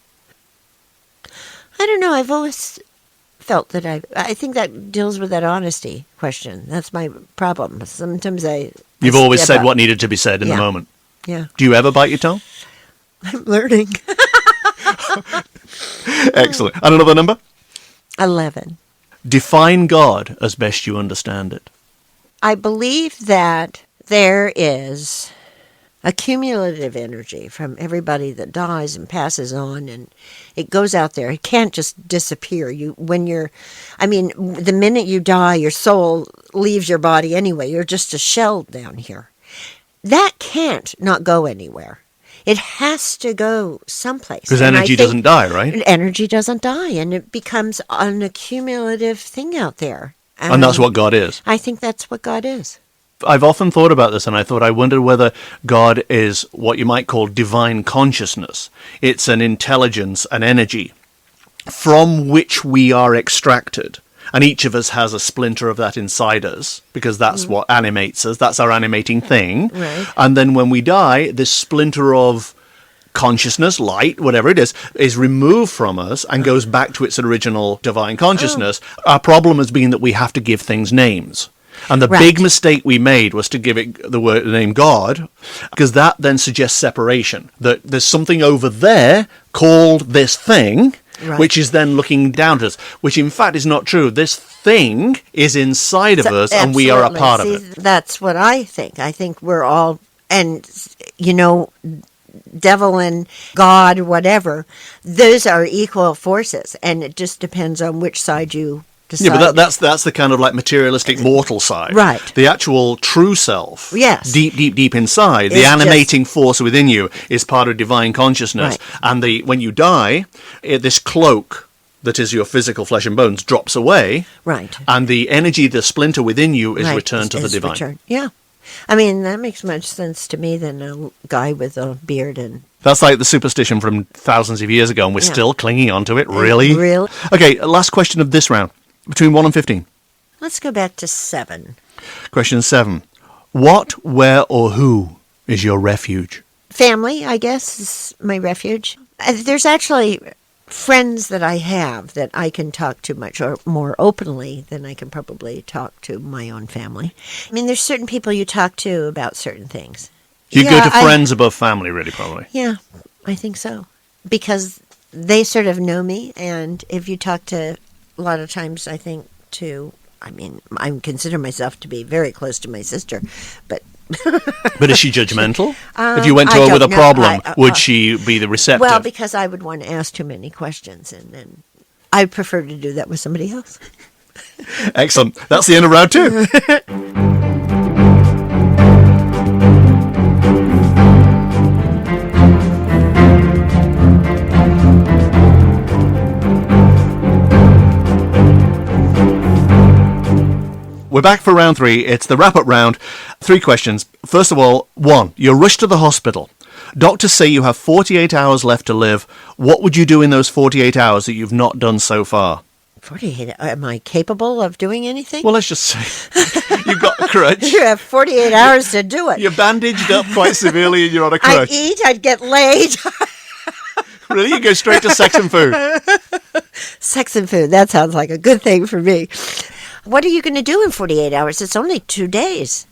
I don't know. I've always felt that I think that deals with that honesty question. That's my problem. Sometimes You've always said what needed to be said in the moment. Yeah. Do you ever bite your tongue? I'm learning. Excellent. And another number? 11. Define God as best you understand it. I believe that there is a cumulative energy from everybody that dies and passes on, and it goes out there. It can't just disappear. The minute you die, your soul leaves your body anyway. You're just a shell down here. That can't not go anywhere. It has to go someplace. Because energy doesn't die, right? Energy doesn't die, and it becomes an accumulative thing out there. And that's what God is. I think that's what God is. I've often thought about this, and I wondered whether God is what you might call divine consciousness. It's an intelligence, an energy from which we are extracted. And each of us has a splinter of that inside us, because that's what animates us. That's our animating thing. Right. And then when we die, this splinter of consciousness, light, whatever it is removed from us and goes back to its original divine consciousness. Our problem has been that we have to give things names. And the big mistake we made was to give it the name God, because that then suggests separation, that there's something over there called this thing, which is then looking down at us, which in fact is not true. This thing is inside of us, and we are a part of it. That's what I think. I think we're all, and, you know, devil and God, whatever, those are equal forces, and it just depends on which side you decide. Yeah, but that's the kind of like materialistic mortal side. Right. The actual true self, yes, deep inside, the animating force within you is part of divine consciousness. Right. And when you die, this cloak that is your physical flesh and bones drops away. Right. And the energy, the splinter within you is returned to the divine. Returned. Yeah. I mean, that makes much sense to me than a guy with a beard and... That's like the superstition from thousands of years ago, and we're still clinging on to it. Really? Really? Okay, last question of this round. Between 1 and 15. Let's go back to 7. Question 7. What, where, or who is your refuge? Family, I guess, is my refuge. There's actually friends that I have that I can talk to much or more openly than I can probably talk to my own family. I mean, there's certain people you talk to about certain things. You go to friends above family, really, probably. Yeah, I think so. Because they sort of know me, and if you talk to, a lot of times, I think, I mean, I consider myself to be very close to my sister, but... But is she judgmental? If you went to her with a problem, would she be the receptive? Well, because I would want to ask too many questions, and then I prefer to do that with somebody else. Excellent. That's the end of round 2. We're back for round 3. It's the wrap-up round. 3 questions. First of all, 1. You're rushed to the hospital. Doctors say you have 48 hours left to live. What would you do in those 48 hours that you've not done so far? 48? Am I capable of doing anything? Well, let's just say you've got a crutch. You have 48 hours to do it. You're bandaged up quite severely and you're on a crutch. I'd eat, I'd get laid. Really? You go straight to sex and food? Sex and food. That sounds like a good thing for me. What are you going to do in 48 hours? It's only 2 days.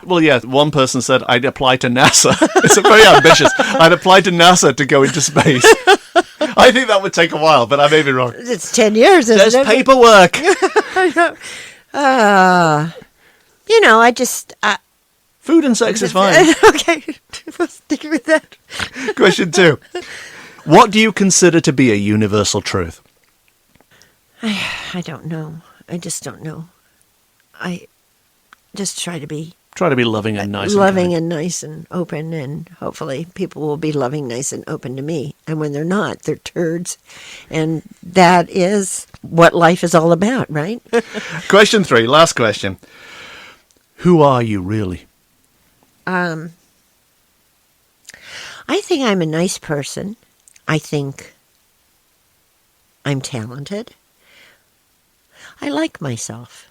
Well, yeah, one person said, I'd apply to NASA. It's very ambitious. I'd apply to NASA to go into space. I think that would take a while, but I may be wrong. It's 10 years, isn't There's it? paperwork. You know, I just... Food and sex is fine. Okay, we'll stick with that. Question 2. What do you consider to be a universal truth? I don't know. I just don't know. I just try to be loving and nice. Loving and nice and open, and hopefully people will be loving, nice, and open to me. And when they're not, they're turds. And that is what life is all about, right? Question 3, last question. Who are you really? I think I'm a nice person. I think I'm talented. I like myself.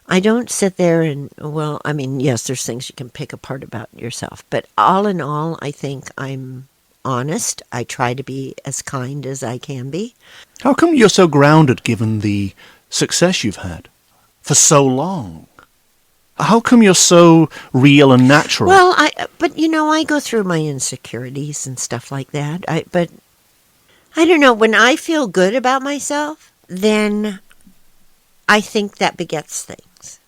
I don't sit there and, well, I mean, yes, there's things you can pick apart about yourself. But all in all, I think I'm honest. I try to be as kind as I can be. How come you're so grounded given the success you've had for so long? How come you're so real and natural? Well, but you know, I go through my insecurities and stuff like that. But I don't know, when I feel good about myself, then I think that begets things.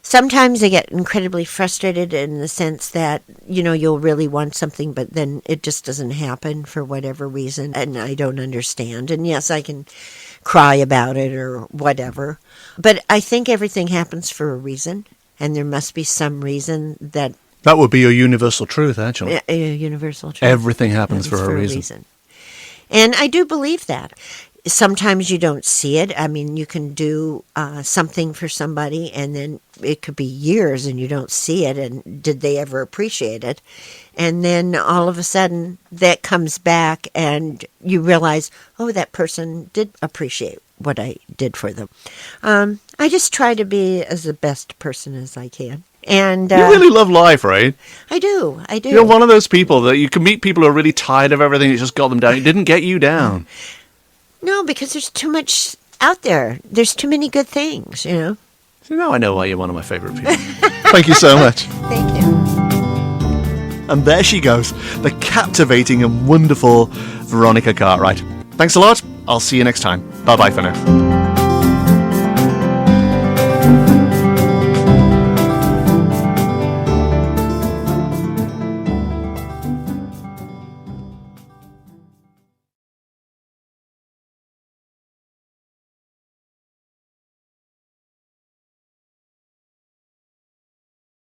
Sometimes I get incredibly frustrated in the sense that, you know, you'll really want something, but then it just doesn't happen for whatever reason, and I don't understand. And yes, I can cry about it or whatever, but I think everything happens for a reason, and there must be some reason that... That would be a universal truth, actually. A universal truth. Everything happens for a reason. And I do believe that. sometimes you don't see it. I mean, you can do something for somebody, and then it could be years and you don't see it, and did they ever appreciate it? And then all of a sudden that comes back and you realize, oh, that person did appreciate what I did for them. I just try to be as the best person as I can. And You really love life, right? I do. You're one of those people that you can meet people who are really tired of everything. It just got them down. It didn't get you down. No, because there's too much out there. There's too many good things, you know. So now I know why you're one of my favourite people. Thank you so much. Thank you. And there she goes, the captivating and wonderful Veronica Cartwright. Thanks a lot. I'll see you next time. Bye-bye for now.